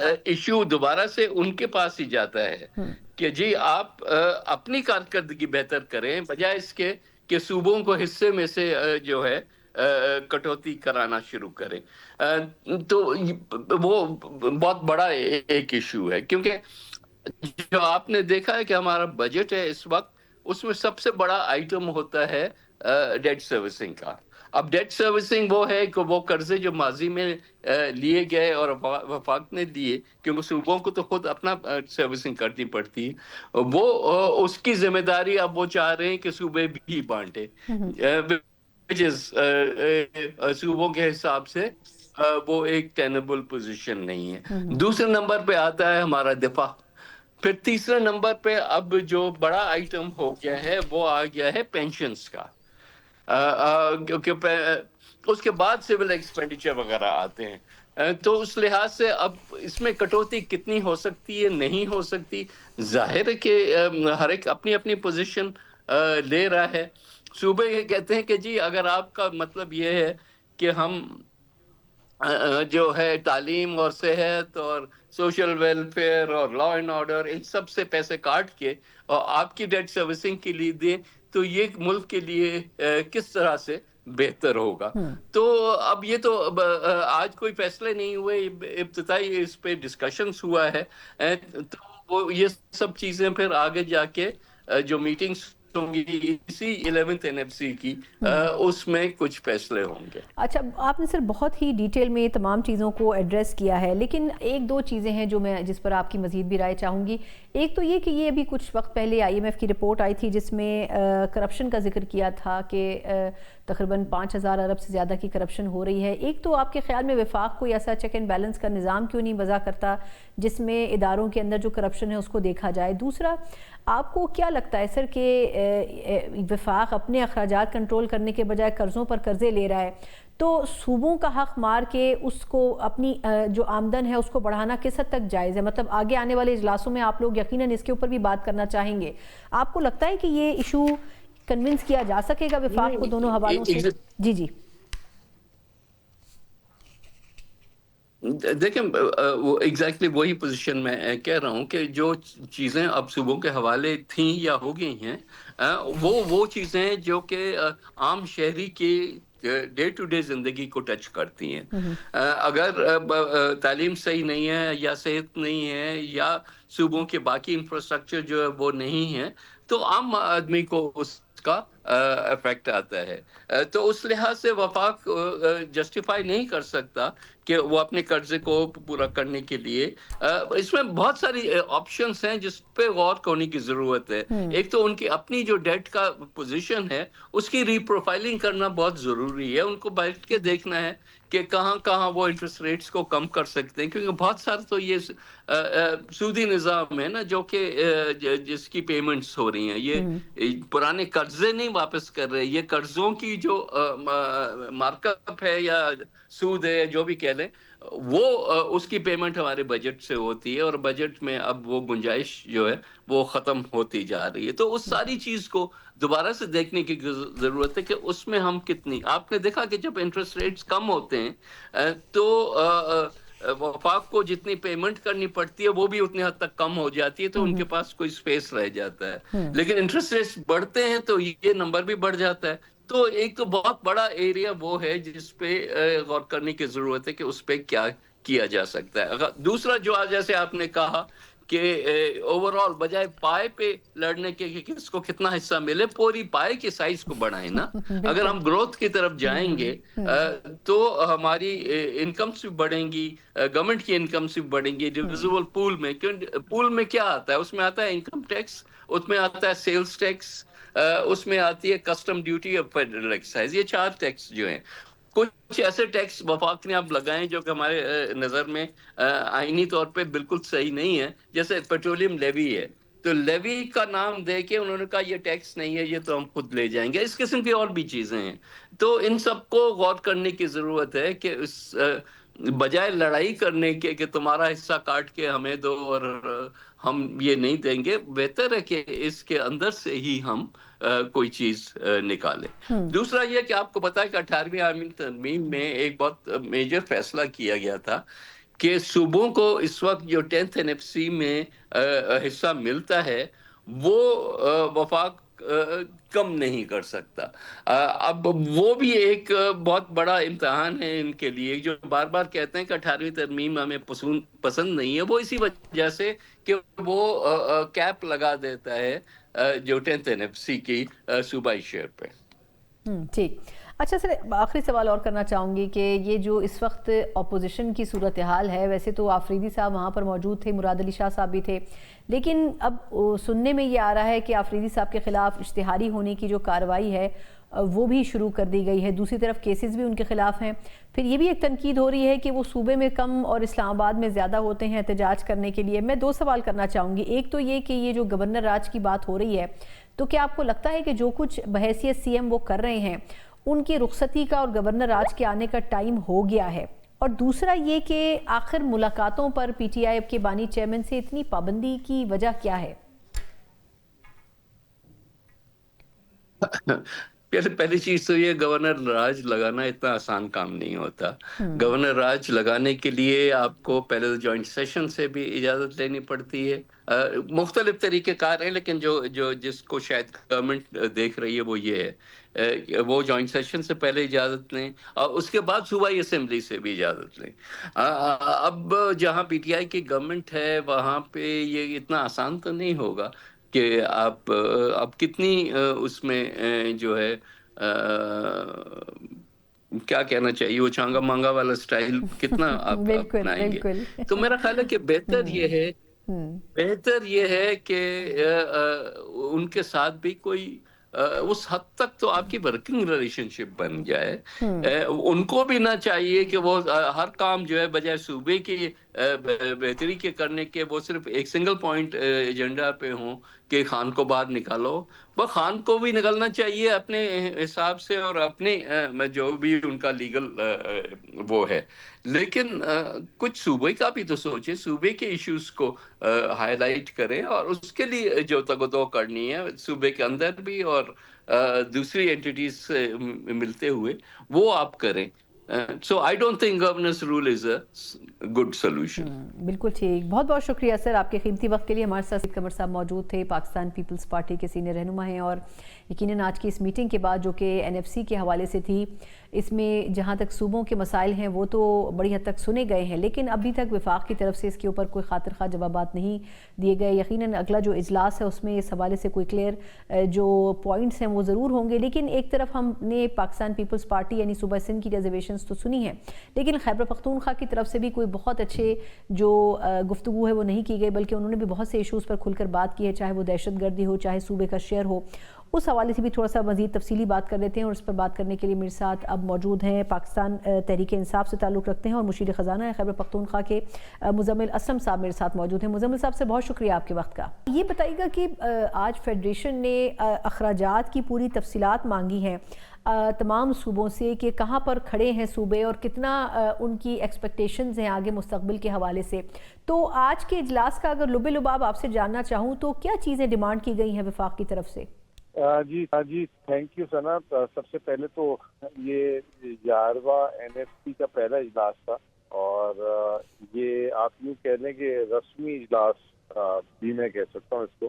Issue دوبارہ سے ان کے پاس ہی جاتا ہے کہ جی آپ اپنی کارکردگی بہتر کریں بجائے اس کے کہ صوبوں کو حصے میں سے جو ہے کٹوتی کرانا شروع کریں. تو وہ بہت بڑا ایک ایشو ہے، کیونکہ جو آپ نے دیکھا ہے کہ ہمارا بجٹ ہے اس وقت، اس میں سب سے بڑا آئٹم ہوتا ہے ڈیٹ سروسنگ کا. اب ڈیٹ سروسنگ وہ ہے کہ وہ قرضے جو ماضی میں لیے گئے اور وفاق نے دیے، کیونکہ صوبوں کو تو خود اپنا سروسنگ کرنی پڑتی ہے، وہ اس کی ذمہ داری اب وہ چاہ رہے ہیں کہ صوبے بھی بانٹے، صوبوں کے حساب سے وہ ایک ٹینبل پوزیشن نہیں ہے. دوسرے نمبر پہ آتا ہے ہمارا دفاع. پھر تیسرے نمبر پہ اب جو بڑا آئٹم ہو گیا ہے وہ آ گیا ہے پینشنز کا، کیونکہ اس کے بعد سول ایکسپینڈیچر وغیرہ آتے ہیں. تو اس لحاظ سے اب اس میں کٹوتی کتنی ہو سکتی ہے، نہیں ہو سکتی، ظاہر ہے کہ ہر ایک اپنی اپنی پوزیشن لے رہا ہے. صوبے یہ کہتے ہیں کہ جی اگر آپ کا مطلب یہ ہے کہ ہم جو ہے تعلیم اور صحت اور سوشل ویلفیئر اور لا اینڈ آرڈر ان سب سے پیسے کاٹ کے اور آپ کی ڈیٹ سروسنگ کے لیے دیں، تو یہ ملک کے لیے کس طرح سے بہتر ہوگا. تو اب یہ تو آج کوئی فیصلے نہیں ہوئے، ابتدائی اس پہ ڈسکشنز ہوا ہے. تو وہ یہ سب چیزیں پھر آگے جا کے جو میٹنگز ہوں گی اسی 11th NFC کی، اس میں کچھ فیصلے ہوں گے. اچھا، آپ نے سر بہت ہی ڈیٹیل میں تمام چیزوں کو ایڈریس کیا ہے، لیکن ایک دو چیزیں ہیں جو میں جس پر آپ کی مزید بھی رائے چاہوں گی. ایک تو یہ کہ یہ ابھی کچھ وقت پہلے IMF کی رپورٹ آئی تھی جس میں کرپشن کا ذکر کیا تھا کہ تقریباً 5,000 ارب سے زیادہ کی کرپشن ہو رہی ہے. ایک تو آپ کے خیال میں وفاق کوئی ایسا چیک اینڈ بیلنس کا نظام کیوں نہیں وضع کرتا جس میں اداروں کے اندر جو کرپشن ہے اس کو دیکھا جائے؟ دوسرا، آپ کو کیا لگتا ہے سر کہ وفاق اپنے اخراجات کنٹرول کرنے کے بجائے قرضوں پر قرضے لے رہا ہے، تو صوبوں کا حق مار کے اس کو اپنی جو آمدن ہے اس کو بڑھانا کس حد تک جائز ہے؟ مطلب آگے آنے والے اجلاسوں میں آپ لوگ یقیناً اس کے اوپر بھی بات کرنا چاہیں گے. آپ کو لگتا ہے کہ یہ ایشو کنونس کیا جا سکے گا وفاق کو دونوں حوالوں سے؟ جی جی دیکھیں، وہ ایگزیکٹلی وہی پوزیشن میں کہہ رہا ہوں کہ جو چیزیں اب صوبوں کے حوالے تھیں یا ہو گئی ہیں، وہ چیزیں جو کہ عام شہری کی ڈے ٹو ڈے زندگی کو ٹچ کرتی ہیں. اگر تعلیم صحیح نہیں ہے یا صحت نہیں ہے یا صوبوں کے باقی انفراسٹرکچر جو ہے وہ نہیں ہے، تو عام آدمی کو اس کا افیکٹ آتا ہے. تو اس لحاظ سے وفاق جسٹیفائی نہیں کر سکتا کہ وہ اپنے قرضے کو پورا کرنے کے لیے، اس میں بہت ساری آپشنز ہیں جس پہ غور کرنے کی ضرورت ہے. ایک تو ان کی اپنی جو ڈیٹ کا پوزیشن ہے اس کی ری پروفائلنگ کرنا بہت ضروری ہے. ان کو بیٹھ کے دیکھنا ہے کہ کہاں کہاں وہ انٹرسٹ ریٹس کو کم کر سکتے ہیں، کیونکہ بہت سارے تو یہ سودی نظام ہے نا جو کہ جس کی پیمنٹس ہو رہی ہیں، یہ پرانے قرضے نہیں واپس کر رہے، یہ قرضوں کی جو مارک اپ ہے یا سود ہے جو بھی کہہ لیں، وہ اس کی پیمنٹ ہمارے بجٹ سے ہوتی ہے، اور بجٹ میں اب وہ گنجائش جو ہے وہ ختم ہوتی جا رہی ہے. تو اس ساری چیز کو دوبارہ سے دیکھنے کی ضرورت ہے کہ اس میں ہم کتنی، آپ نے دیکھا کہ جب انٹرسٹ ریٹس کم ہوتے ہیں تو وفاق کو جتنی پیمنٹ کرنی پڑتی ہے وہ بھی اتنی حد تک کم ہو جاتی ہے، تو ان کے پاس کوئی سپیس رہ جاتا ہے. لیکن انٹرسٹ ریٹس بڑھتے ہیں تو یہ نمبر بھی بڑھ جاتا ہے. تو ایک تو بہت بڑا ایریا وہ ہے جس پہ غور کرنے کی ضرورت ہے کہ اس پہ کیا کیا جا سکتا ہے. دوسرا جو جیسے آپ نے کہا کہ اوور آل بجائے پائے پہ لڑنے کے کہ کس کو کتنا حصہ ملے، پوری پائے کے سائز کو بڑھائیں نا. اگر ہم گروتھ کی طرف جائیں گے تو ہماری انکمز بھی بڑھیں گی، گورنمنٹ کی انکمز بھی بڑھیں گی. ڈویزیبل پول میں پول میں کیا آتا ہے؟ اس میں آتا ہے انکم ٹیکس، اس میں آتا ہے سیلز ٹیکس، اس میں آتی ہے کسٹم ڈیوٹی اور فیڈرل ایکسائز. یہ 4 ٹیکس جو ہیں، کچھ ایسے ٹیکس وفاق نے اب لگائے جو کہ ہمارے نظر میں آئینی طور پہ بالکل صحیح نہیں ہے. جیسے پیٹرولیم لیوی ہے، تو لیوی کا نام دے کے انہوں نے کہا یہ ٹیکس نہیں ہے، یہ تو ہم خود لے جائیں گے. اس قسم کی اور بھی چیزیں ہیں. تو ان سب کو غور کرنے کی ضرورت ہے کہ اس بجائے لڑائی کرنے کے کہ تمہارا حصہ کاٹ کے ہمیں دو اور ہم یہ نہیں دیں گے، بہتر ہے کہ اس کے اندر سے ہی ہم کوئی چیز نکالیں. دوسرا یہ کہ آپ کو پتا ہے کہ 18ویں آئینی ترمیم میں ایک بہت میجر فیصلہ کیا گیا تھا کہ صوبوں کو اس وقت جو 10th NFC میں حصہ ملتا ہے وہ وفاق کم نہیں کر سکتا. اب وہ بھی ایک بہت بڑا امتحان ہے ان کے لیے، جو بار بار کہتے ہیں کہ 18ویں ترمیم ہمیں پسند نہیں ہے، وہ اسی وجہ سے کہ وہ کیپ لگا دیتا ہے جو 10th NFC کی صوبائی شیئر پہ. ٹھیک. اچھا سر، آخری سوال اور کرنا چاہوں گی کہ یہ جو اس وقت اپوزیشن کی صورتحال ہے، ویسے تو آفریدی صاحب وہاں پر موجود تھے، مراد علی شاہ صاحب بھی تھے، لیکن اب سننے میں یہ آ رہا ہے کہ آفریدی صاحب کے خلاف اشتہاری ہونے کی جو کارروائی ہے وہ بھی شروع کر دی گئی ہے، دوسری طرف کیسز بھی ان کے خلاف ہیں. پھر یہ بھی ایک تنقید ہو رہی ہے کہ وہ صوبے میں کم اور اسلام آباد میں زیادہ ہوتے ہیں احتجاج کرنے کے لیے. میں دو سوال کرنا چاہوں گی. ایک تو یہ کہ یہ جو گورنر راج کی بات ہو رہی ہے، تو کیا آپ کو لگتا ہے کہ جو کچھ بحیثیت سی ایم وہ کر رہے ہیں ان کی رخصتی کا اور گورنر راج کے آنے کا ٹائم ہو گیا ہے؟ اور دوسرا یہ کہ آخر ملاقاتوں پر پی ٹی آئی کے بانی چیئرمین سے اتنی پابندی کی وجہ کیا ہے؟ پہلی چیز تو یہ گورنر راج لگانا اتنا آسان کام نہیں ہوتا. گورنر راج لگانے کے لیے آپ کو پہلے جوائنٹ سیشن سے بھی اجازت لینی پڑتی ہے. مختلف طریقے کار ہیں، لیکن جو جس کو شاید گورنمنٹ دیکھ رہی ہے وہ یہ ہے وہ جوائنٹ سیشن سے پہلے اجازت لیں اور اس کے بعد صوبائی اسمبلی سے بھی اجازت لیں. اب جہاں پی ٹی آئی کی گورنمنٹ ہے وہاں پہ یہ اتنا آسان تو نہیں ہوگا کہ آپ کتنی اس میں جو ہے کیا کہنا چاہیے، وہ چانگا مانگا والا سٹائل کتنا آپ بالکل اپنائیں گے. بالکل. تو میرا خیال ہے کہ بہتر یہ ہے کہ ان کے ساتھ بھی کوئی اس حد تک تو آپ کی ورکنگ ریلیشن شپ بن جائے. ان کو بھی نہ چاہیے کہ وہ ہر کام جو ہے بجائے صوبے کی بہتری کے کرنے کے وہ صرف ایک سنگل پوائنٹ ایجنڈا پہ ہوں کہ خان کو باہر نکالو. وہ خان کو بھی نکلنا چاہیے اپنے حساب سے اور اپنے جو بھی ان کا لیگل وہ ہے، لیکن کچھ صوبے کا بھی تو سوچے، صوبے کے ایشوز کو ہائی لائٹ کریں اور اس کے لیے جو تگودو کرنی ہے صوبے کے اندر بھی اور دوسری اینٹیٹیز سے ملتے ہوئے وہ آپ کریں. So I don't think governor's rule is a good solution. بالکل ٹھیک. بہت بہت شکریہ سر آپ کے قیمتی وقت کے لیے. ہمارے ساتھ سید قمر صاحب موجود تھے، پاکستان پیپلز پارٹی کے سینئر رہنما ہیں، اور یقیناً آج کی اس میٹنگ کے بعد جو کہ NFC کے حوالے سے تھی، اس میں جہاں تک صوبوں کے مسائل ہیں وہ تو بڑی حد تک سنے گئے ہیں، لیکن ابھی تک وفاق کی طرف سے اس کے اوپر کوئی خاطر خواہ جوابات نہیں دیے گئے. یقیناً اگلا جو اجلاس ہے اس میں اس حوالے سے کوئی کلیئر جو پوائنٹس ہیں وہ ضرور ہوں گے. لیکن ایک طرف ہم نے پاکستان پیپلز پارٹی یعنی صوبہ سندھ کی ریزرویشنز تو سنی ہیں، لیکن خیبر پختونخوا کی طرف سے بھی کوئی بہت اچھے جو گفتگو ہے وہ نہیں کی گئی، بلکہ انہوں نے بھی بہت سے ایشوز پر کھل کر بات کی ہے، چاہے وہ دہشت گردی ہو، چاہے صوبے کا شیئر ہو. اس حوالے سے بھی تھوڑا سا مزید تفصیلی بات کر لیتے ہیں، اور اس پر بات کرنے کے لیے میرے ساتھ اب موجود ہیں پاکستان تحریک انصاف سے تعلق رکھتے ہیں اور مشیر خزانہ ہے خیبر پختونخوا کے مزمل اسلم صاحب میرے ساتھ موجود ہیں. مزمل صاحب سے بہت شکریہ آپ کے وقت کا. یہ بتائیے گا کہ آج فیڈریشن نے اخراجات کی پوری تفصیلات مانگی ہیں تمام صوبوں سے کہ کہاں پر کھڑے ہیں صوبے اور کتنا ان کی ایکسپیکٹیشنز ہیں آگے مستقبل کے حوالے سے. تو آج کے اجلاس کا اگر لب لباب آپ سے جاننا چاہوں تو کیا چیزیں ڈیمانڈ کی گئی ہیں وفاق کی طرف سے؟ جی تھینک یو سنا. سب سے پہلے تو یہ 11واں NFC کا پہلا اجلاس تھا، اور یہ آپ یوں کہہ لیں کہ رسمی اجلاس بھی میں کہہ سکتا ہوں اس کو،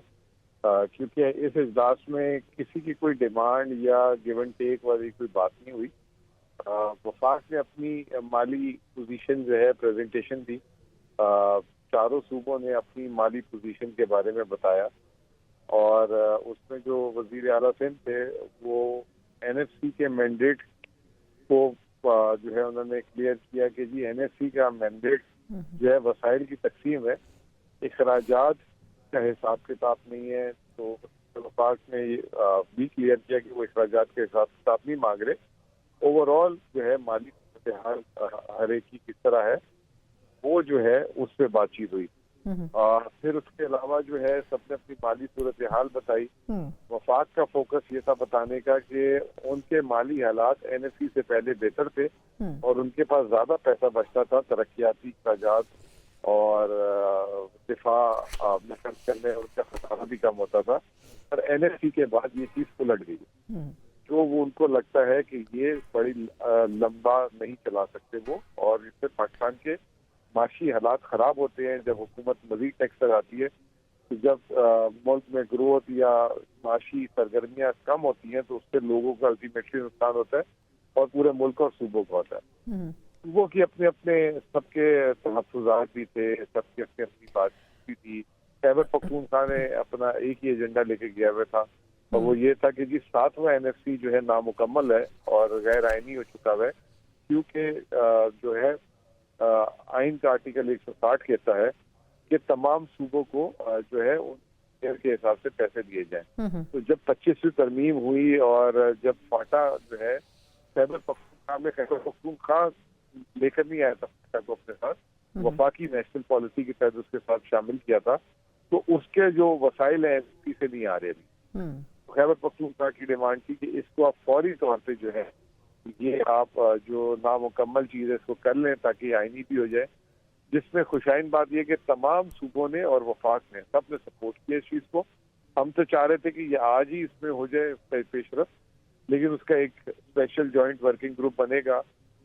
کیونکہ اس اجلاس میں کسی کی کوئی ڈیمانڈ یا گیو اینڈ ٹیک والی کوئی بات نہیں ہوئی. وفاق نے اپنی مالی پوزیشن جو ہے پریزنٹیشن دی، چاروں صوبوں نے اپنی مالی پوزیشن کے بارے میں بتایا، اور اس میں جو وزیر اعلیٰ سندھ تھے وہ NFC کے مینڈیٹ کو جو ہے انہوں نے کلیئر کیا کہ جی NFC کا مینڈیٹ جو ہے وسائل کی تقسیم ہے، اخراجات کا حساب کتاب نہیں ہے. تو وفاق نے بھی کلیئر کیا کہ وہ اخراجات کا حساب کتاب نہیں مانگ رہے. اوور آل جو ہے مالی صورتحال ہر ایک کی کس طرح ہے وہ جو ہے اس پہ بات چیت ہوئی. پھر اس کے علاوہ جو ہے سب نے اپنی مالی صورتحال بتائی. وفاق کا فوکس یہ تھا بتانے کا کہ ان کے مالی حالات NFC سے پہلے بہتر تھے اور ان کے پاس زیادہ پیسہ بچتا تھا ترقیاتی اخراجات اور دفاع میں خرچ کرنے، ان کا خسارہ بھی کم ہوتا تھا. اور NFC کے بعد یہ چیز پلٹ گئی، جو وہ ان کو لگتا ہے کہ یہ بڑی لمبا نہیں چلا سکتے وہ، اور اس سے پاکستان کے معاشی حالات خراب ہوتے ہیں جب حکومت مزید ٹیکس لگاتی ہے، تو جب ملک میں گروتھ یا معاشی سرگرمیاں کم ہوتی ہیں تو اس سے لوگوں کا الٹیمیٹلی نقصان ہوتا ہے اور پورے ملک اور صوبوں کو ہوتا ہے۔ صوبوں کی اپنے اپنے سب کے تحفظات بھی تھے، سب کی اپنی اپنی بات بھی تھی۔ خیبر پختونخوا نے اپنا ایک ہی ایجنڈا لے کے گیا ہوا تھا اور وہ یہ تھا کہ جی 7واں NFC جو ہے نامکمل ہے اور غیر آئینی ہو چکا ہے، کیونکہ جو ہے آئین کا آرٹیکل 160 کہتا ہے کہ تمام صوبوں کو جو ہے ان کے حساب سے پیسے دیے جائیں۔ تو جب 25ویں ترمیم ہوئی اور جب فاٹا جو ہے خیبر پختونخوا میں خیبر پختونخوا لے کر نہیں آیا تھا فاٹا کو اپنے ساتھ، وفاقی نیشنل پالیسی کے تحت اس کے ساتھ شامل کیا تھا، تو اس کے جو وسائل ہیں NFC سے نہیں آ رہے ابھی۔ خیبر پختونخوا کی ڈیمانڈ تھی کہ اس کو آپ فوری طور پہ جو ہے یہ آپ جو نامکمل چیز ہے اس کو کر لیں تاکہ آئینی بھی ہو جائے، جس میں خوشائن بات یہ کہ تمام صوبوں نے اور وفاق نے سب نے سپورٹ کیا اس چیز کو۔ ہم تو چاہ رہے تھے کہ یہ آج ہی اس میں ہو جائے پیش رفت، لیکن اس کا ایک اسپیشل جوائنٹ ورکنگ گروپ بنے گا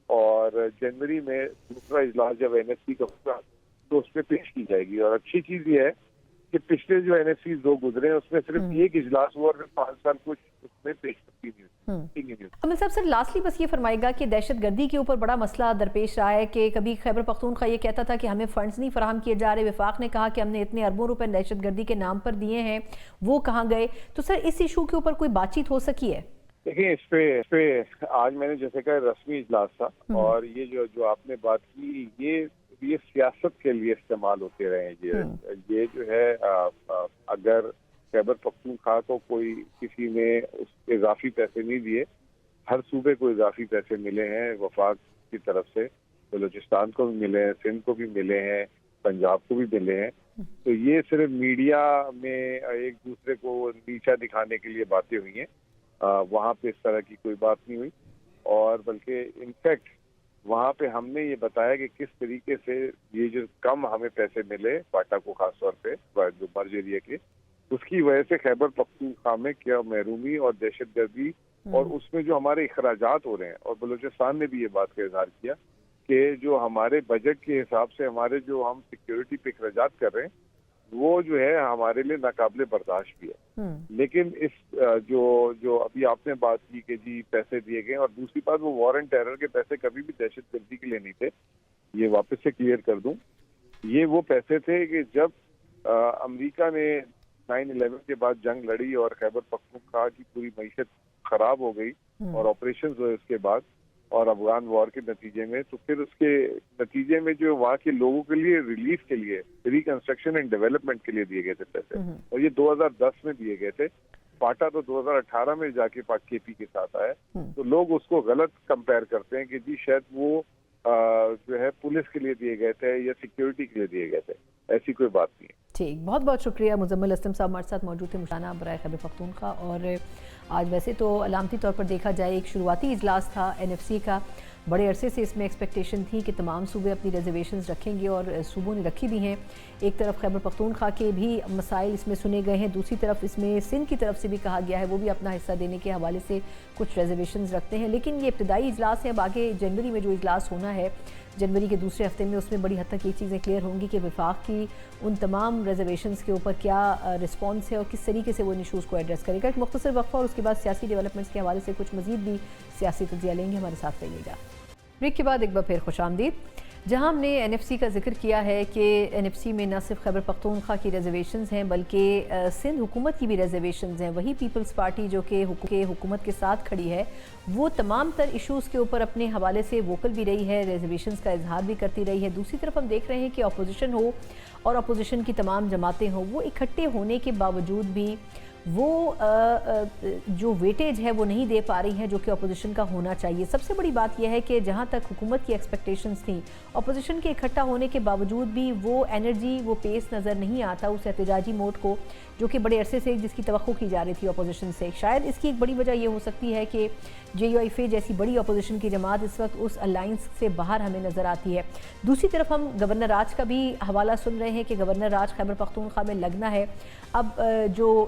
اور جنوری میں دوسرا اجلاس جب NFC کا ہوگا تو اس میں پیش کی جائے گی۔ اور اچھی چیز یہ ہے کہ پچھلے جو NFCs 2 گزرے ہیں اس میں صرف ایک اجلاس ہوا اور 5 سال کچھ اس میں پیش کی نہیں ہوئی۔ امل صاحب، سر لاسٹلی بس یہ فرمائے گا کہ دہشت گردی کے اوپر بڑا مسئلہ درپیش رہا ہے کہ کبھی خیبر پختونخوا یہ کہتا تھا کہ ہمیں فنڈز نہیں فراہم کیے جا رہے، وفاق نے کہا کہ ہم نے اتنے اربوں روپے دہشت گردی کے نام پر دیے ہیں، وہ کہاں گئے؟ تو سر اس ایشو کے اوپر کوئی بات چیت ہو سکی ہے؟ دیکھیں اس پہ آج میں نے جیسے کہا رسمی اجلاس تھا اور یہ جو آپ نے بات کی یہ سیاست کے لیے استعمال ہوتے رہے ہیں۔ یہ جو ہے اگر خیبر پختونخوا کو کوئی کسی نے اس اضافی پیسے نہیں دیے، ہر صوبے کو اضافی پیسے ملے ہیں وفاق کی طرف سے، بلوچستان کو بھی ملے ہیں، سندھ کو بھی ملے ہیں، پنجاب کو بھی ملے ہیں۔ تو یہ صرف میڈیا میں ایک دوسرے کو نیچا دکھانے کے لیے باتیں ہوئی ہیں، وہاں پہ اس طرح کی کوئی بات نہیں ہوئی، اور بلکہ انفیکٹ وہاں پہ ہم نے یہ بتایا کہ کس طریقے سے یہ جو کم ہمیں پیسے ملے فاٹا کو خاص طور پہ جو مرج ایریا کے، اس کی وجہ سے خیبر پختونخوا میں کیا محرومی اور دہشت گردی اور اس میں جو ہمارے اخراجات ہو رہے ہیں، اور بلوچستان نے بھی یہ بات کا اظہار کیا کہ جو ہمارے بجٹ کے حساب سے ہمارے جو ہم سیکیورٹی پہ اخراجات کر رہے ہیں وہ جو ہے ہمارے لیے ناقابل برداشت بھی ہے۔ لیکن اس جو ابھی آپ نے بات کی کہ جی پیسے دیے گئے، اور دوسری بات وہ وار اینڈ ٹیرر کے پیسے کبھی بھی دہشت گردی کے لیے نہیں تھے، یہ واپس سے کلیئر کر دوں، یہ وہ پیسے تھے کہ جب امریکہ نے 9/11 کے بعد جنگ لڑی اور خیبر پختونخوا کی پوری معیشت خراب ہو گئی اور آپریشنز ہوئے اس کے بعد اور افغان وار کے نتیجے میں، تو پھر اس کے نتیجے میں جو وہاں کے لوگوں کے لیے ریلیف کے لیے ریکنسٹرکشن اینڈ ڈیولپمنٹ کے لیے دیے گئے تھے پیسے، اور یہ 2010 میں دیے گئے تھے۔ فاٹا تو 2018 میں جا کے KP کے ساتھ آیا، تو لوگ اس کو غلط کمپیئر کرتے ہیں کہ جی شاید وہ جو ہے پولیس کے لیے دیے گئے تھے یا سیکیورٹی کے لیے دیے گئے تھے، ایسی کوئی بات نہیں ہے۔ ٹھیک، بہت بہت شکریہ مزمل اسلم صاحب ہمارے ساتھ موجود تھے مشانہ برائے خیبر پختونخوا۔ اور آج ویسے تو علامتی طور پر دیکھا جائے ایک شروعاتی اجلاس تھا NFC کا، بڑے عرصے سے اس میں ایکسپیکٹیشن تھی کہ تمام صوبے اپنی ریزرویشنز رکھیں گے اور صوبوں نے رکھی بھی ہیں۔ ایک طرف خیبر پختونخوا کے بھی مسائل اس میں سنے گئے ہیں، دوسری طرف اس میں سندھ کی طرف سے بھی کہا گیا ہے وہ بھی اپنا حصہ دینے کے حوالے سے کچھ ریزرویشنز رکھتے ہیں، لیکن یہ ابتدائی اجلاس ہے۔ اب آگے جنوری میں جو اجلاس ہونا ہے، جنوری کے دوسرے ہفتے میں، اس میں بڑی حد تک یہ چیزیں کلیئر ہوں گی کہ وفاق کی ان تمام ریزرویشنز کے اوپر کیا رسپانس ہے اور کس طریقے سے وہ ان ایشوز کو ایڈریس کرے گا۔ ایک مختصر وقفہ اور اس کے بعد سیاسی ڈیولپمنٹس کے حوالے سے کچھ مزید بھی سیاسی تجزیہ لیں گے، ہمارے ساتھ رہیے گا۔ بریک کے بعد ایک بار پھر خوش آمدید۔ جہاں ہم نے NFC کا ذکر کیا ہے کہ NFC میں نہ صرف خیبر پختونخوا کی ریزرویشنز ہیں بلکہ سندھ حکومت کی بھی ریزرویشنز ہیں، وہی پیپلز پارٹی جو کہ حکومت کے ساتھ کھڑی ہے وہ تمام تر ایشوز کے اوپر اپنے حوالے سے ووکل بھی رہی ہے، ریزرویشنز کا اظہار بھی کرتی رہی ہے۔ دوسری طرف ہم دیکھ رہے ہیں کہ اپوزیشن ہو اور اپوزیشن کی تمام جماعتیں ہوں، وہ اکٹھے ہونے کے باوجود بھی وہ جو ویٹیج ہے وہ نہیں دے پا رہی ہیں جو کہ اپوزیشن کا ہونا چاہیے۔ سب سے بڑی بات یہ ہے کہ جہاں تک حکومت کی ایکسپیکٹیشنز تھیں، اپوزیشن کے اکٹھا ہونے کے باوجود بھی وہ انرجی، وہ پیس نظر نہیں آتا اس احتجاجی موڈ کو جو کہ بڑے عرصے سے جس کی توقع کی جا رہی تھی اپوزیشن سے۔ شاید اس کی ایک بڑی وجہ یہ ہو سکتی ہے کہ JUIF جیسی بڑی اپوزیشن کی جماعت اس وقت اس الائنس سے باہر ہمیں نظر آتی ہے۔ دوسری طرف ہم گورنر راج کا بھی حوالہ سن رہے ہیں کہ گورنر راج خیبر پختونخوا میں لگنا ہے۔ اب جو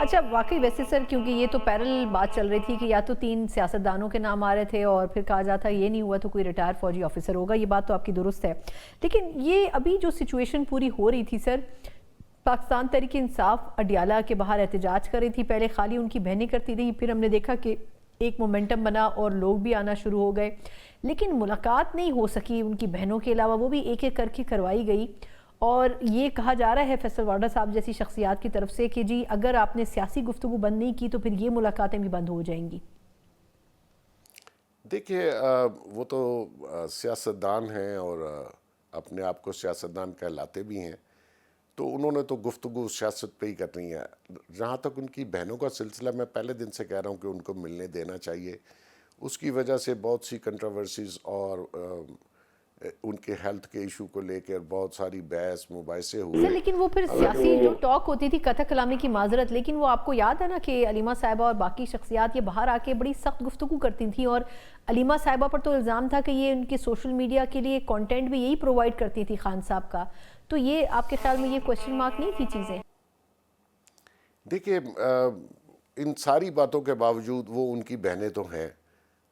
اچھا واقعی ویسے سر کیونکہ یہ تو پیرل بات چل رہی تھی کہ یا تو 3 سیاستدانوں کے نام آ رہے تھے اور پھر کہا جاتا یہ نہیں ہوا تو کوئی ریٹائر فوجی آفیسر ہوگا، یہ بات تو آپ کی درست ہے، لیکن یہ ابھی جو سچویشن پوری ہو رہی تھی سر، پاکستان تحریک انصاف اڈیالہ کے باہر احتجاج کر رہی تھی، پہلے خالی ان کی بہنیں کرتی رہی، پھر ہم نے دیکھا کہ ایک مومنٹم بنا اور لوگ بھی آنا شروع ہو گئے، لیکن ملاقات نہیں ہو سکی ان کی بہنوں کے علاوہ، وہ بھی ایک ایک کر کے کروائی گئی، اور یہ کہا جا رہا ہے فیصل وارڈا صاحب جیسی شخصیات کی طرف سے کہ جی اگر آپ نے سیاسی گفتگو بند نہیں کی تو پھر یہ ملاقاتیں بھی بند ہو جائیں گی۔ دیکھیے وہ تو سیاستدان ہیں اور اپنے آپ کو سیاستدان کہلاتے بھی ہیں، تو انہوں نے تو گفتگو سیاست پہ ہی کرنی ہے۔ جہاں تک ان کی بہنوں کا سلسلہ، میں پہلے دن سے کہہ رہا ہوں کہ ان کو ملنے دینا چاہیے، اس کی وجہ سے بہت سی کنٹروورسیز اور ان کے ہیلتھ کے ایشو کو لے کر بہت ساری بحث مباحثے ہوئے۔ سر لیکن وہ پھر سیاسی جو ٹاک ہوتی تھی قطع کلامی کی معذرت، لیکن وہ آپ کو یاد ہے نا کہ علیمہ صاحبہ اور باقی شخصیات یہ باہر آ کے بڑی سخت گفتگو کرتی تھیں، اور علیمہ صاحبہ پر تو الزام تھا کہ یہ ان کے سوشل میڈیا کے لیے کانٹینٹ بھی یہی پرووائڈ کرتی تھی خان صاحب کا، تو یہ آپ کے خیال میں یہ کوشچن مارک نہیں تھی چیزیں؟ دیکھیے ان ساری باتوں کے باوجود وہ ان کی بہنیں تو ہیں،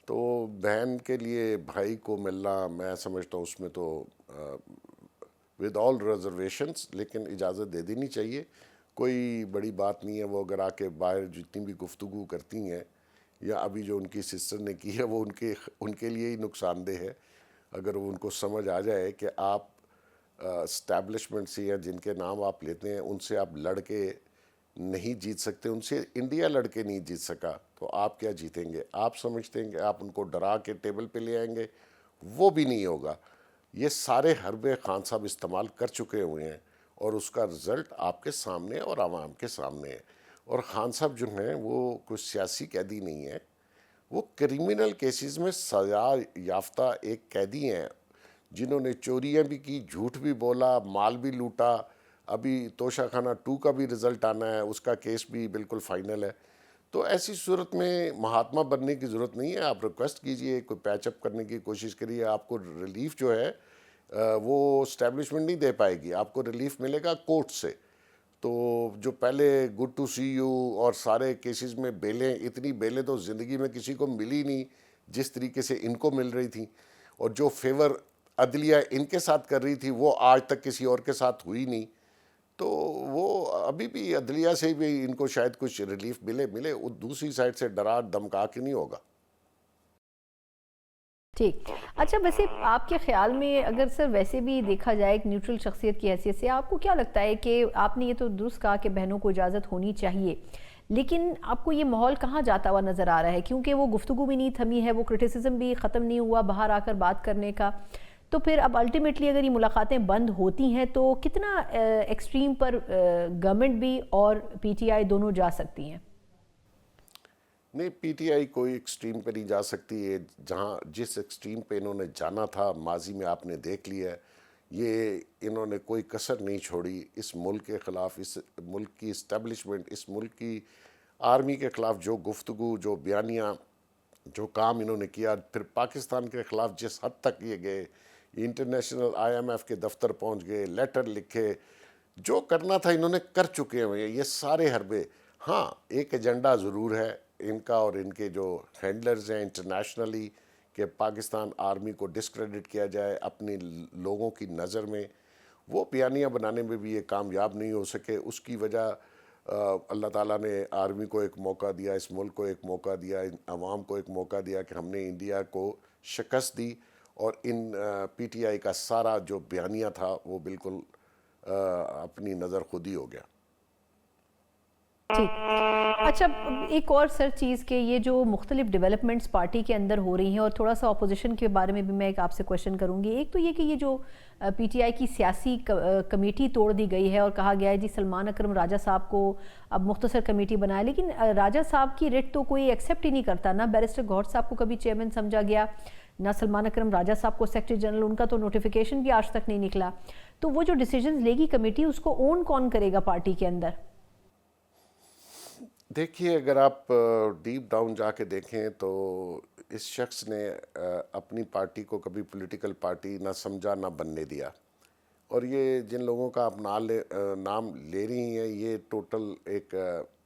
تو بہن کے لیے بھائی کو ملنا میں سمجھتا ہوں اس میں تو ود آل ریزرویشنس، لیکن اجازت دے دینی چاہیے، کوئی بڑی بات نہیں ہے۔ وہ اگر آ کے باہر جتنی بھی گفتگو کرتی ہیں، یا ابھی جو ان کی سسٹر نے کی ہے، وہ ان کے لیے ہی نقصان دہ ہے۔ اگر وہ ان کو سمجھ آ جائے کہ آپ اسٹیبلشمنٹ سے یا جن کے نام آپ لیتے ہیں ان سے آپ لڑ کے نہیں جیت سکتے، ان سے انڈیا لڑ کے نہیں جیت سکا، تو آپ کیا جیتیں گے؟ آپ سمجھتے ہیں کہ آپ ان کو ڈرا کے ٹیبل پہ لے آئیں گے؟ وہ بھی نہیں ہوگا۔ یہ سارے حربے خان صاحب استعمال کر چکے ہوئے ہیں، اور اس کا رزلٹ آپ کے سامنے اور عوام کے سامنے ہے۔ اور خان صاحب جو ہیں وہ کوئی سیاسی قیدی نہیں ہے، وہ کریمنل کیسز میں سزا یافتہ ایک قیدی ہیں، جنہوں نے چوریاں بھی کی، جھوٹ بھی بولا، مال بھی لوٹا۔ ابھی توشہ خانہ 2 کا بھی رزلٹ آنا ہے، اس کا کیس بھی بالکل فائنل ہے۔ تو ایسی صورت میں مہاتما بننے کی ضرورت نہیں ہے، آپ ریکویسٹ کیجئے، کوئی پیچ اپ کرنے کی کوشش کریے، آپ کو ریلیف جو ہے وہ اسٹیبلشمنٹ نہیں دے پائے گی، آپ کو ریلیف ملے گا کورٹ سے۔ تو جو پہلے گڈ ٹو سی یو اور سارے کیسز میں بیلیں، اتنی بیلیں تو زندگی میں کسی کو ملی نہیں جس طریقے سے ان کو مل رہی تھیں، اور جو فیور عدلیہ ان کے ساتھ کر رہی تھی وہ آج تک کسی اور کے ساتھ ہوئی نہیں، تو وہ ابھی بھی عدلیہ سے بھی ان کو شاید کچھ ریلیف ملے، وہ دوسری سائڈ سے ڈرا دھمکا کے نہیں ہوگا۔ ٹھیک، اچھا ویسے آپ کے خیال میں اگر سر ویسے بھی دیکھا جائے ایک نیوٹرل شخصیت کی حیثیت سے، آپ کو کیا لگتا ہے کہ آپ نے یہ تو درست کہا کہ بہنوں کو اجازت ہونی چاہیے، لیکن آپ کو یہ ماحول کہاں جاتا ہوا نظر آ رہا ہے؟ کیونکہ وہ گفتگو بھی نہیں تھمی ہے، وہ کرٹیسزم بھی ختم نہیں ہوا باہر آ کر بات کرنے کا، تو پھر اب الٹیمیٹلی اگر یہ ملاقاتیں بند ہوتی ہیں تو کتنا ایکسٹریم پر گورنمنٹ بھی اور پی ٹی آئی دونوں جا سکتی ہیں؟ نہیں، پی ٹی آئی کوئی ایکسٹریم پہ نہیں جا سکتی ہے، جس ایکسٹریم پہ انہوں نے جانا تھا ماضی میں آپ نے دیکھ لیا ہے، یہ انہوں نے کوئی کسر نہیں چھوڑی اس ملک کے خلاف، اس ملک کی اسٹیبلشمنٹ، اس ملک کی آرمی کے خلاف جو گفتگو، جو بیانیاں، جو کام انہوں نے کیا، پھر پاکستان کے خلاف جس حد تک یہ گئے، انٹرنیشنل آئی ایم ایف کے دفتر پہنچ گئے، لیٹر لکھے، جو کرنا تھا انہوں نے کر چکے ہوئے ہیں یہ سارے حربے۔ ہاں ایک ایجنڈا ضرور ہے ان کا اور ان کے جو ہینڈلرز ہیں انٹرنیشنلی، کہ پاکستان آرمی کو ڈسکریڈٹ کیا جائے اپنے لوگوں کی نظر میں، وہ بیانیاں بنانے میں بھی یہ کامیاب نہیں ہو سکے۔ اس کی وجہ اللہ تعالیٰ نے آرمی کو ایک موقع دیا، اس ملک کو ایک موقع دیا، عوام کو ایک موقع دیا کہ ہم نے انڈیا کو شکست دی، اور ان پی ٹی آئی کا سارا جو بیانیہ تھا وہ بالکل اپنی نظر خود ہی ہو گیا۔ ٹھیک، اچھا ایک اور سر چیز کہ یہ جو مختلف ڈیولپمنٹس پارٹی کے اندر ہو رہی ہیں، اور تھوڑا سا اپوزیشن کے بارے میں بھی میں ایک آپ سے کویشچن کروں گی، ایک تو یہ کہ یہ جو پی ٹی آئی کی سیاسی کمیٹی توڑ دی گئی ہے اور کہا گیا ہے جی سلمان اکرم راجہ صاحب کو اب مختصر کمیٹی بنائے، لیکن راجہ صاحب کی ریٹ تو کوئی ایکسیپٹ ہی نہیں کرتا، نہ بیرسٹر گوھر صاحب کو کبھی چیئرمین سمجھا گیا، نہ سلمان اکرم راجہ صاحب کو سیکرٹری جنرل، ان کا تو نوٹیفیکیشن بھی آج تک نہیں نکلا، تو وہ جو ڈیسیجنز لے گی کمیٹی اس کو اون کون کرے گا پارٹی کے اندر؟ دیکھیے اگر آپ ڈیپ ڈاؤن جا کے دیکھیں تو اس شخص نے اپنی پارٹی کو کبھی پولیٹیکل پارٹی نہ سمجھا نہ بننے دیا، اور یہ جن لوگوں کا آپ نام لے رہی ہیں یہ ٹوٹل ایک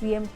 CM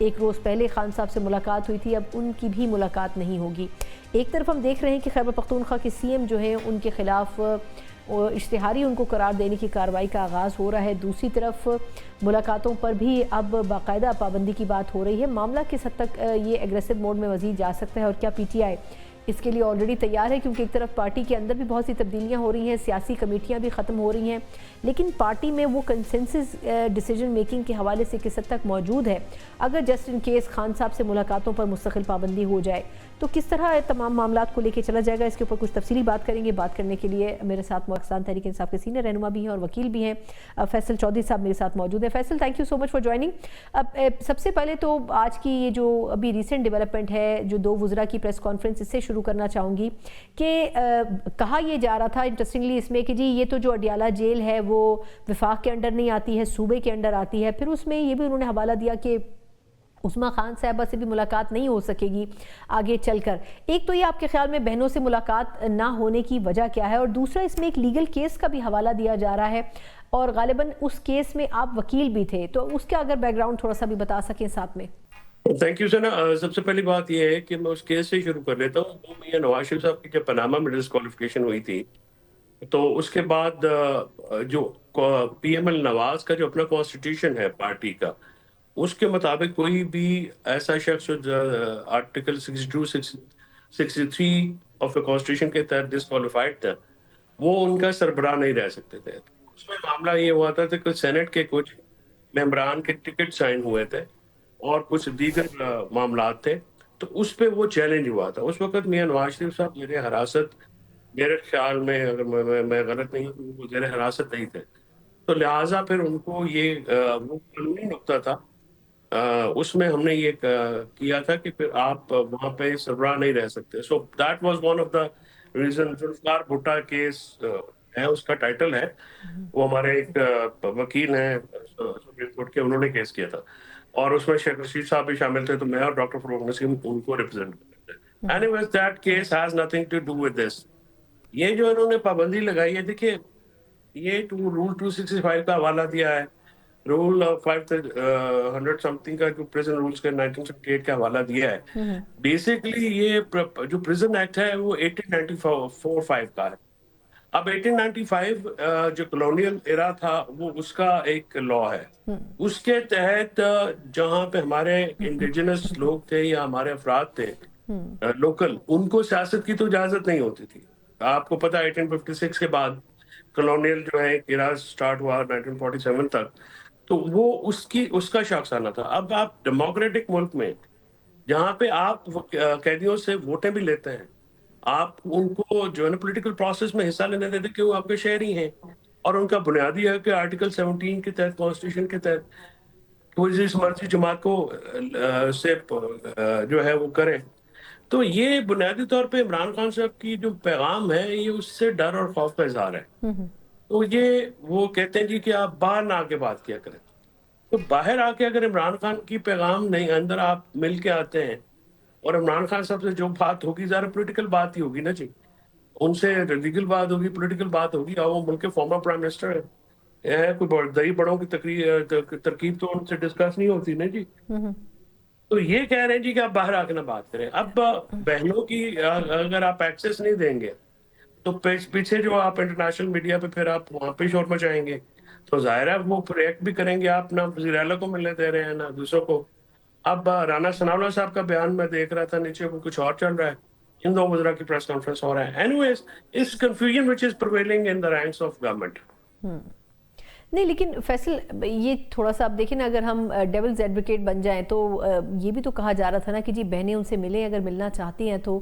ایک روز پہلے خان صاحب سے ملاقات ہوئی تھی، اب ان کی بھی ملاقات نہیں ہوگی۔ ایک طرف ہم دیکھ رہے ہیں کہ خیبر پختونخوا کے سی ایم جو ہیں ان کے خلاف اشتہاری ان کو قرار دینے کی کارروائی کا آغاز ہو رہا ہے، دوسری طرف ملاقاتوں پر بھی اب باقاعدہ پابندی کی بات ہو رہی ہے۔ معاملہ کس حد تک یہ ایگریسو موڈ میں مزید جا سکتا ہے اور کیا پی ٹی آئی اس کے لیے آلریڈی تیار ہے؟ کیونکہ ایک طرف پارٹی کے اندر بھی بہت سی تبدیلیاں ہو رہی ہیں، سیاسی کمیٹیاں بھی ختم ہو رہی ہیں، لیکن پارٹی میں وہ کنسنسس ڈیسیجن میکنگ کے حوالے سے کس حد تک موجود ہے؟ اگر جسٹ ان کیس خان صاحب سے ملاقاتوں پر مستقل پابندی ہو جائے تو کس طرح تمام معاملات کو لے کے چلا جائے گا؟ اس کے اوپر کچھ تفصیلی بات کریں گے۔ بات کرنے کے لیے میرے ساتھ پاکستان تحریک انصاف کے سینئر رہنما بھی ہیں اور وکیل بھی ہیں، فیصل چودھری صاحب میرے ساتھ موجود ہیں۔ Faisal, thank you so much for joining. سب سے پہلے تو آج کی یہ جو ابھی ریسنٹ ڈیولپمنٹ ہے، جو 2 وزراء کی پریس کانفرنس، اس سے شروع کرنا چاہوں گی کہ کہا یہ جا رہا تھا انٹرسٹنگلی اس میں کہ جی یہ تو جو اڈیالہ جیل ہے وہ وفاق کے انڈر نہیں آتی ہے، صوبے کے انڈر آتی ہے۔ پھر اس میں یہ بھی انہوں نے حوالہ دیا کہ عثمہ خان صاحبہ سے بھی ملاقات نہیں ہو سکے گی آگے چل کر۔ ایک تو یہ آپ کے خیال میں بہنوں سے ملاقات نہ ہونے کی وجہ کیا ہے، اور دوسرا اس میں ایک لیگل کیس کا بھی حوالہ دیا جا رہا ہے اور غالباً اس کیس میں آپ وکیل بھی تھے، تو اس کا اگر بیک گراؤنڈ تھوڑا سا بھی بتا سکیں ساتھ میں۔ تھینک یو سنا۔ سب سے پہلی بات یہ ہے کہ میں اس کیس سے شروع کر لیتا ہوں۔ وہ میاں نواز شریف صاحب کی جب پاناما میں ڈسکوالیفیکیشن ہوئی تھی تو اس کے بعد جو پی ایم ایل نواز کا جو اپنا کانسٹیٹیوشن ہے پارٹی کا، اس کے مطابق کوئی بھی ایسا شخص جو آرٹیکل 62 63 آف دا کانسٹیٹیوشن کے تحت ڈسکوالیفائڈ تھا، وہ ان کا سربراہ نہیں رہ سکتے تھے۔ اس میں معاملہ یہ ہوا تھا کہ سینٹ کے کچھ ممبران کے ٹکٹ سائن ہوئے تھے اور کچھ دیگر معاملات تھے، تو اس پہ وہ چیلنج ہوا تھا۔ اس وقت میاں نواز شریف صاحب زیر حراست، میرے خیال میں اگر میں غلط نہیں ہوں، وہ زیر حراست نہیں تھے، تو لہٰذا پھر ان کو یہ وہ قانونی نقطہ تھا، اس میں ہم نے یہ کیا تھا کہ پھر آپ وہاں پہ سربراہ نہیں رہ سکتے۔ So that was one of the reason. Zulfiqar Bhutto case ہے، اس کا ٹائٹل ہے، وہ ہمارے ایک وکیل ہیں سپریم کورٹ کے، انہوں نے کیس کیا تھا، اور اس میں شیخ رشید صاحب بھی شامل تھے، تو میں اور ڈاکٹر فروغ نسیم ان کو ریپرزینٹ کرتے ہیں۔ Anyways that case has nothing to do with this. یہ جو انہوں نے پابندی لگائی ہے، دیکھیے یہ رول 265 کا حوالہ دیا ہے، رول 500 سم تھنگ کا جو پریزن رولز کا 1978 کا حوالہ دیا ہے۔ بیسیکلی یہ جو پریزن ایکٹ ہے وہ 1894 کا ہے۔ اب 1895 جو کلونیل ایرا تھا، وہ اس کا ایک لا ہے، اس کے تحت جہاں پہ ہمارے انڈیجنس لوگ تھے یا ہمارے افراد تھے لوکل، ان کو سیاست کی تو اجازت نہیں ہوتی تھی۔ آپ کو پتا 1856 کے بعد کلونیل جو ہے ایرا سٹارٹ ہوا 1947 تک، تو وہ اس کا شاخسانہ تھا۔ اب آپ ڈیموکریٹک ملک میں جہاں پہ آپ قیدیوں سے ووٹیں بھی لیتے ہیں، آپ ان کو جو ہے نا پولیٹیکل پروسیس میں حصہ لینے دیتے کہ وہ آپ کے شہری ہیں، اور ان کا بنیادی ہے کہ آرٹیکل 17 کے تحت، کانسٹیٹیوشن کے تحت کوئی جس مرضی جماعت کو سے جو ہے وہ کریں۔ تو یہ بنیادی طور پہ عمران خان صاحب کی جو پیغام ہے، یہ اس سے ڈر اور خوف کا اظہار ہے۔ تو یہ وہ کہتے ہیں جی کہ آپ باہر نہ آ کے بات کیا کریں، تو باہر آ کے اگر عمران خان کی پیغام نہیں، اندر آپ مل کے آتے ہیں اور عمران خان صاحب سے جو بات ہوگی ذرا پولیٹیکل بات ہی ہوگی نا جی، ان سے لیگل بات ہوگی، پولیٹیکل بات ہوگی، اور وہ ملک کے فارمر پرائم منسٹر ہے، کوئی دہی بڑوں کی ترکیب تو ان سے ڈسکس نہیں ہوتی نا جی۔ تو یہ کہہ رہے ہیں جی کہ آپ باہر آ کے نہ بات کریں۔ اب بہنوں کی اگر آپ ایکسیس نہیں دیں گے تو پیچھے جو آپ انٹرنیشنل میڈیا پہ پھر آپ وہاں پہ شور مچائیں گے، تو ظاہر ہے وہ ریئیکٹ بھی کریں گے۔ آپ نہ وزیر اعلیٰ کو ملنے دے رہے ہیں نہ دوسروں کو۔ اب رانا ثناءاللہ صاحب کا بیان میں دیکھ رہا تھا، نیچے کو کچھ اور چل رہا ہے، ان 2 وزراء کی پریس کانفرنس ہو رہا ہے۔ Anyways it's confusion which is prevailing in the ranks of government. نہیں، لیکن فیصل یہ تھوڑا سا آپ دیکھیں نا، اگر ہم ڈیولز ایڈوکیٹ بن جائیں تو یہ بھی تو کہا جا رہا تھا نا کہ جی بہنیں ان سے ملیں اگر ملنا چاہتی ہیں تو،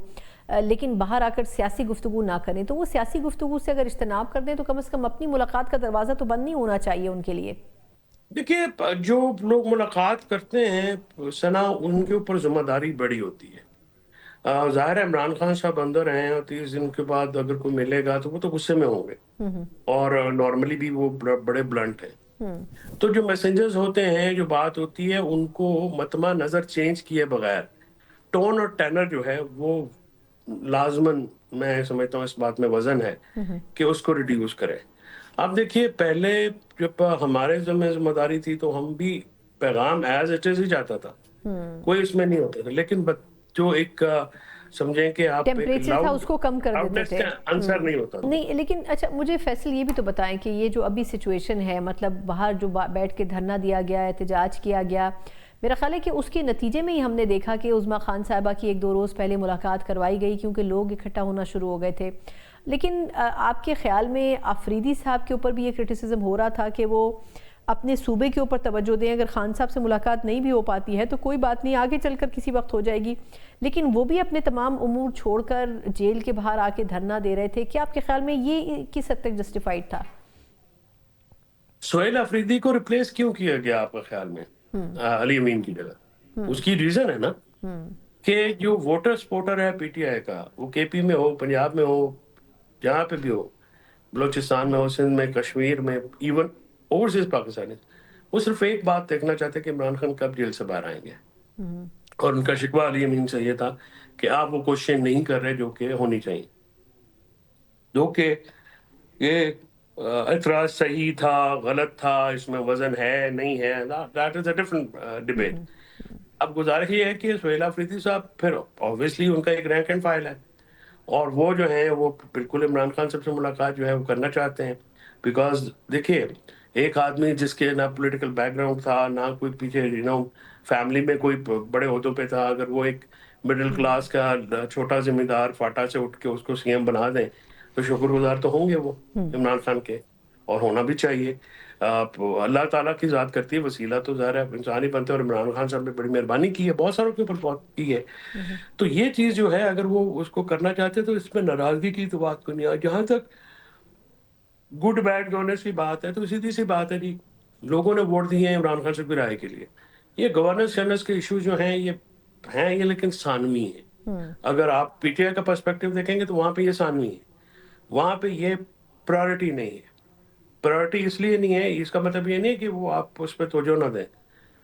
لیکن باہر آ کر سیاسی گفتگو نہ کریں، تو وہ سیاسی گفتگو سے اگر اجتناب کر دیں تو کم از کم اپنی ملاقات کا دروازہ تو بند نہیں ہونا چاہیے ان کے لیے۔ دیکھیے جو لوگ ملاقات کرتے ہیں سنا، ان کے اوپر ذمہ داری بڑی ہوتی ہے۔ ظاہر ہے عمران خان صاحب اندر ہیں، اور 30 دن کے بعد اگر کوئی ملے گا تو وہ تو غصے میں ہوں گے، اور نارملی بھی وہ بڑے بلنٹ ہیں۔ تو جو میسنجرز ہوتے ہیں، جو بات ہوتی ہے، ان کو متمع نظر چینج کیے بغیر ٹون اور ٹینر جو ہے وہ لازماً، میں سمجھتا ہوں اس بات میں وزن ہے کہ اس کو ریڈیوس کرے۔ اب دیکھیے پہلے جب ہمارے ذمہ داری تھی تو ہم بھی پیغام ایز اٹ از ہی جاتا تھا، کوئی اس میں نہیں ہوتا تھا، لیکن جو ایک سمجھیں کہ آپ ٹیمپریچر تھا اس کو کم کر دیتے تھے، آنسر نہیں ہوتا تھا. نہیں لیکن اچھا مجھے فیصل یہ بھی تو بتائیں کہ یہ جو ابھی سچویشن ہے، مطلب باہر جو بیٹھ کے دھرنا دیا گیا، احتجاج کیا گیا، میرا خیال ہے کہ اس کے نتیجے میں ہی ہم نے دیکھا کہ عظمیٰ خان صاحبہ کی 1-2 روز پہلے ملاقات کروائی گئی کیونکہ لوگ اکٹھا ہونا شروع ہو گئے تھے. لیکن آپ کے خیال میں آفریدی صاحب کے اوپر بھی یہ کرٹیسزم ہو رہا تھا کہ وہ اپنے صوبے کے اوپر توجہ دیں، اگر خان صاحب سے ملاقات نہیں بھی ہو پاتی ہے تو کوئی بات نہیں، آگے چل کر کسی وقت ہو جائے گی، لیکن وہ بھی اپنے تمام امور چھوڑ کر جیل کے باہر آ کے دھرنا دے رہے تھے. کیا آپ کے خیال میں یہ کس حد تک جسٹیفائیڈ تھا؟ سہیل آفریدی کو ریپلیس کیوں کیا گیا آپ کے خیال میں علی امین کی جگہ؟ اس کی ریزن ہے نا کہ جو ووٹر سپورٹر ہے پی ٹی آئی کا، وہ کے پی میں ہو، پنجاب میں ہو، جہاں پہ بھی ہو، بلوچستان میں ہو، سندھ میں، کشمیر میں، ایون اوورسیز پاکستانی، وہ صرف ایک بات دیکھنا چاہتے کہ عمران خان کب جیل سے باہر آئیں گے. اور ان کا شکوہ علی امین سے یہ تھا کہ آپ وہ کوششیں نہیں کر رہے جو کہ ہونی چاہیے. جو کہ یہ اعتراض صحیح تھا، غلط تھا، اس میں وزن ہے نہیں ہے، that is a different debate. اب گزارش یہ ہے کہ سہیل آفریدی صاحب پھر اوبویسلی ان کا ایک رینک اینڈ فائل ہے، اور وہ جو ہیں وہ بالکل عمران خان صاحب سے ملاقات جو ہے وہ کرنا چاہتے ہیں. بیکاز دیکھیے ایک آدمی جس کے نہ پولیٹیکل بیک گراؤنڈ تھا، نہ کوئی پیچھے فیملی میں کوئی بڑے عہدوں پہ تھا، اگر وہ ایک مڈل کلاس کا چھوٹا ذمہ دار فاٹا سے اٹھ کے اس کو سی ایم بنا دیں تو شکر گزار تو ہوں گے وہ عمران خان کے، اور ہونا بھی چاہیے. اللہ تعالیٰ کی ذات کرتی ہے، وسیلہ تو ظاہر ہے انسان ہی بنتے ہیں، اور عمران خان صاحب نے بڑی مہربانی کی ہے، بہت ساروں کے اوپر بہت کی ہے. تو یہ چیز جو ہے اگر وہ اس کو کرنا چاہتے تو اس میں ناراضگی کی تو بات کو نہیں. جہاں تک گڈ بیڈ گورننس کی بات ہے تو سیدھی سی بات ہے جی، لوگوں نے ووٹ دیے ہیں عمران خان صاحب کی رائے کے لیے. یہ گورننس شننس کے ایشو جو ہیں یہ لیکن ثانوی ہیں. اگر آپ پی ٹی آئی کا پرسپیکٹو دیکھیں گے تو وہاں پہ یہ ثانوی ہے، وہاں پہ یہ پرائرٹی نہیں ہے. پرائرٹی اس لیے نہیں ہے، اس کا مطلب یہ نہیں ہے کہ وہ آپ اس پہ توجہ نہ دیں،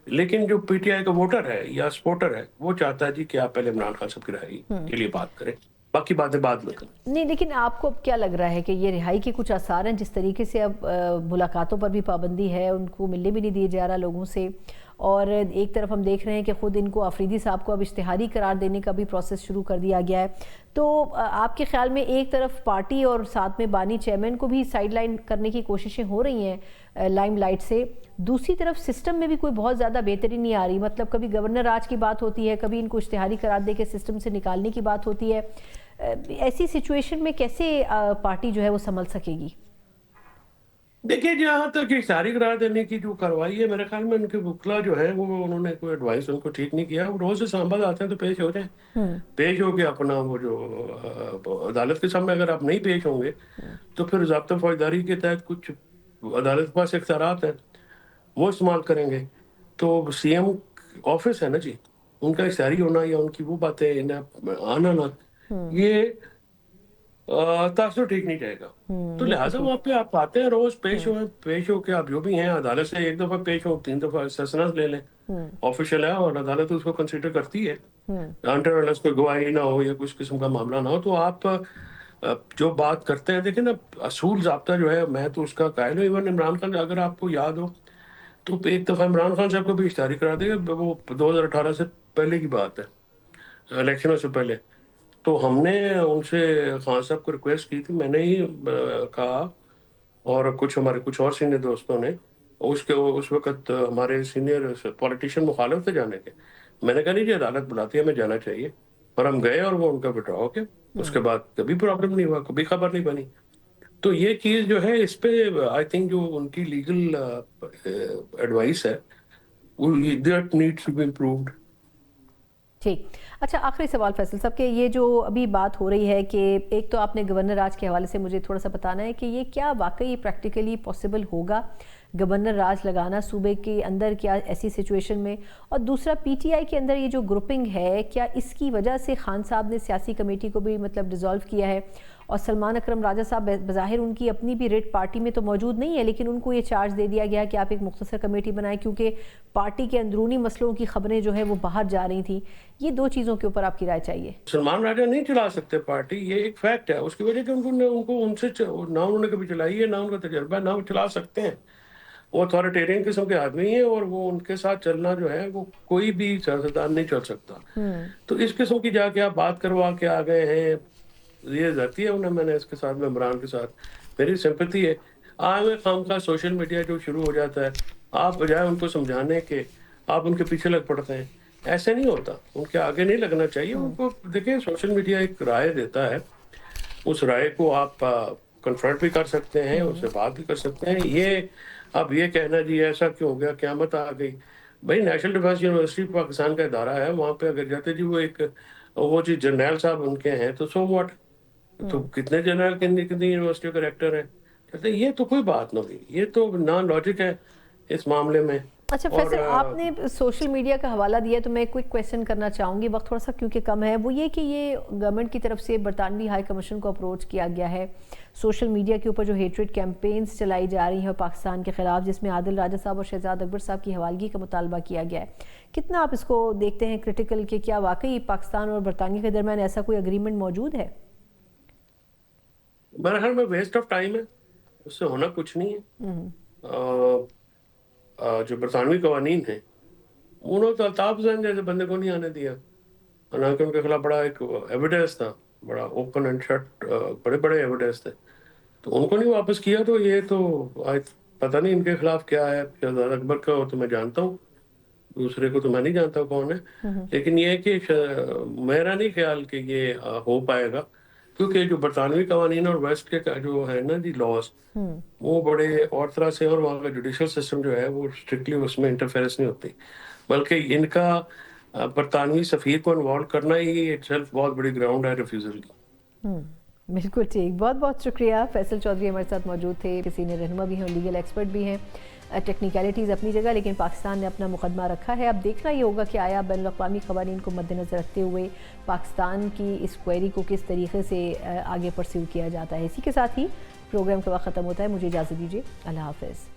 لیکن جو پی ٹی آئی کا ووٹر ہے یا سپورٹر ہے وہ چاہتا ہے جی کہ آپ پہلے عمران خان صاحب کی رہائی کے لیے بات کریں، باقی باتیں بعد میں کریں. نہیں لیکن آپ کو اب کیا لگ رہا ہے کہ یہ رہائی کے کچھ آثار ہیں؟ جس طریقے سے اب ملاقاتوں پر بھی پابندی ہے، ان کو ملنے بھی نہیں دیا جا رہا لوگوں سے، اور ایک طرف ہم دیکھ رہے ہیں کہ خود ان کو آفریدی صاحب کو اب اشتہاری قرار دینے کا بھی پروسیس شروع کر دیا گیا ہے. تو آپ کے خیال میں ایک طرف پارٹی اور ساتھ میں بانی چیئرمین کو بھی سائیڈ لائن کرنے کی کوششیں ہو رہی ہیں لائم لائٹ سے، دوسری طرف سسٹم میں بھی کوئی بہت زیادہ بہتری نہیں آ رہی، مطلب کبھی گورنر راج کی بات ہوتی ہے، کبھی ان کو اشتہاری قرار دے کے سسٹم سے نکالنے کی بات ہوتی ہے. ایسی سچویشن میں کیسے پارٹی جو ہے وہ سنبھل سکے گی؟ دیکھیے جہاں تک اشتہاری قرار دینے کی جو کاروائی ہے، میرے خیال میں ان کے وکلا جو ہے وہ انہوں نے کوئی ایڈوائس ان کو ٹھیک نہیں کیا. روز اسلام آباد آتے ہیں تو پیش ہو جائیں، پیش ہو کے اپنا وہ جو عدالت کے سامنے اگر آپ نہیں پیش ہوں گے تو پھر ضابطہ فوجداری کے تحت کچھ عدالت کے پاس اختیارات ہیں وہ استعمال کریں گے. تو سی ایم آفس ہے نا جی، ان کا اشتہاری ہونا یا ان کی وہ باتیں آنا نہ، یہ تاثر ٹھیک نہیں جائے گا. تو لہٰذا وہاں پہ آپ آتے ہیں روز پیش ہو کے آپ جو بھی ہیں عدالت سے ایک دفعہ پیش ہو، 3 دفعہ سسنس لے لیں، آفیشل ہے اور عدالت اس کو کنسیڈر کرتی ہے. انٹر کوئی گواہی نہ ہو یا کچھ قسم کا معاملہ نہ ہو تو آپ جو بات کرتے ہیں، دیکھیں نا اصول ضابطہ جو ہے میں تو اس کا قائل ہوں. ایون عمران خان اگر آپ کو یاد ہو تو ایک دفعہ عمران خان صاحب کو بھی اشتہاری کرا دے گا، وہ 2018 سے پہلے کی بات ہے، الیکشنوں سے پہلے. تو ہم نے ان سے خان صاحب کو ریکویسٹ کی تھی، میں نے ہی کہا اور کچھ اور سینئر دوستوں نے، اس وقت ہمارے سینئر پولیٹیشین مخالف تھے جانے کے. میں نے کہا نہیں جی عدالت بلاتی ہے، ہمیں جانا چاہیے، اور ہم گئے اور وہ ان کا وڈرا ہو گیا. اس کے بعد کبھی پرابلم نہیں ہوا، کبھی خبر نہیں بنی. تو یہ چیز جو ہے اس پہ آئی تھنک جو ان کی لیگل ایڈوائس ہے that needs to be improved. ٹھیک. اچھا آخری سوال فیصل صاحب، کہ یہ جو ابھی بات ہو رہی ہے کہ ایک تو آپ نے گورنر راج کے حوالے سے مجھے تھوڑا سا بتانا ہے کہ یہ کیا واقعی پریکٹیکلی پاسبل ہوگا گورنر راج لگانا صوبے کے اندر، کیا ایسی سچویشن میں؟ اور دوسرا پی ٹی آئی کے اندر یہ جو گروپنگ ہے، کیا اس کی وجہ سے خان صاحب نے سیاسی کمیٹی کو بھی مطلب ڈیزالو کیا ہے؟ اور سلمان اکرم راجہ صاحب بظاہر ان کی اپنی بھی ریٹ پارٹی میں تو موجود نہیں ہے، لیکن ان کو یہ چارج دے دیا گیا کہ آپ ایک مختصر کمیٹی بنائیں کیونکہ پارٹی کے اندرونی مسئلوں کی خبریں جو ہیں وہ باہر جا رہی تھیں. یہ دو چیزوں کے اوپر آپ کی رائے چاہیے. سلمان راجہ نہیں چلا سکتے پارٹی، یہ ایک فیکٹ ہے. اس کی وجہ کہ ان کو ان سے نہ انہوں نے کبھی چلائی ہے، نہ ان کا تجربہ ہے، نہ وہ چلا سکتے ہیں. وہ اتھارٹیرین قسم کے آدمی ہیں اور وہ ان کے ساتھ چلنا جو ہے وہ کوئی بھی سیاستدان نہیں چل سکتا. تو اس قسم کی جا کے آپ بات کروا کے آ گئے ہیں, یہ ذاتی ہے انہیں میں نے اس کے ساتھ, میں عمران کے ساتھ میری سمپتی ہے. آج میں خام خواہ سوشل میڈیا جو شروع ہو جاتا ہے, آپ بجائے ان کو سمجھانے کے آپ ان کے پیچھے لگ پڑتے ہیں. ایسے نہیں ہوتا, ان کے آگے نہیں لگنا چاہیے. ان کو دیکھیں سوشل میڈیا ایک رائے دیتا ہے, اس رائے کو آپ کنفرنٹ بھی کر سکتے ہیں, اس سے بات بھی کر سکتے ہیں. یہ اب یہ کہنا جی ایسا کیوں ہو گیا, قیامت آ گئی, بھائی نیشنل ڈیفینس یونیورسٹی پاکستان کا ادارہ ہے, وہاں پہ اگر جاتے جی وہ جی جرنیل صاحب ان کے ہیں تو سو واٹ, تو کتنے جنرل کتنی یونیورسٹیوں کے ریکٹر ہیں, کہتے ہیں یہ تو کوئی بات نہ ہوئی, یہ تو نان لاجک ہے اس معاملے میں. اچھا فیصل, آپ نے سوشل میڈیا کا حوالہ دیا تو میں کوئی کویسچن کرنا چاہوں گی, وقت تھوڑا سا کیونکہ کم ہے. وہ یہ کہ یہ گورنمنٹ کی طرف سے برطانوی ہائی کمیشن کو اپروچ کیا گیا ہے سوشل میڈیا کے اوپر جو ہیٹریڈ کیمپینز چلائی جا رہی ہیں پاکستان کے خلاف, جس میں عادل راجہ صاحب اور شہزاد اکبر صاحب کی حوالگی کا مطالبہ کیا گیا ہے. کتنا آپ اس کو دیکھتے ہیں کرٹیکل, کہ کیا واقعی پاکستان اور برطانیہ کے درمیان ایسا کوئی اگریمنٹ موجود ہے؟ میرے خیال میں ویسٹ آف ٹائم ہے, اس سے ہونا کچھ نہیں ہے. جو برطانوی قوانین ہیں انہوں نے الطاف حسین جیسے بندے کو نہیں آنے دیا, حالانکہ ان کے خلاف بڑا ایک ایویڈنس تھا, بڑا اوپن اینڈ شٹ بڑے بڑے ایویڈنس تھے, تو ان کو نہیں واپس کیا. تو یہ تو پتہ نہیں ان کے خلاف کیا ہے. شہزاد اکبر کا تو میں جانتا ہوں, دوسرے کو تو میں نہیں جانتا کون ہے, لیکن یہ ہے کہ میرا نہیں خیال کہ یہ ہو پائے گا, کیونکہ جو برطانوی قوانین اور ویسٹ کے جو ہے نا جی لاز, وہ بڑے اور طرح سے, اور وہاں کا جوڈیشل سسٹم جو ہے وہ اسٹرکٹلی اس میں انٹرفیئرنس نہیں ہوتی, بلکہ ان کا برطانوی سفیر کو انوالو کرنا ہی اٹ سیلف بہت بڑی گراؤنڈ ہے ریفیوزل کی. بالکل ٹھیک, بہت بہت شکریہ. فیصل چودھری ہمارے ساتھ موجود تھے, سینئر رہنما بھی ہیں, لیگل ایکسپرٹ بھی ہیں. ٹیکنیکلٹیز اپنی جگہ, لیکن پاکستان نے اپنا مقدمہ رکھا ہے. اب دیکھنا یہ ہوگا کہ آیا بین الاقوامی قوانین کو مد نظر رکھتے ہوئے پاکستان کی اس کوئری کو کس طریقے سے آگے پرسیو کیا جاتا ہے. اسی کے ساتھ ہی پروگرام کا وقت ختم ہوتا ہے. مجھے اجازت دیجیے, اللہ حافظ.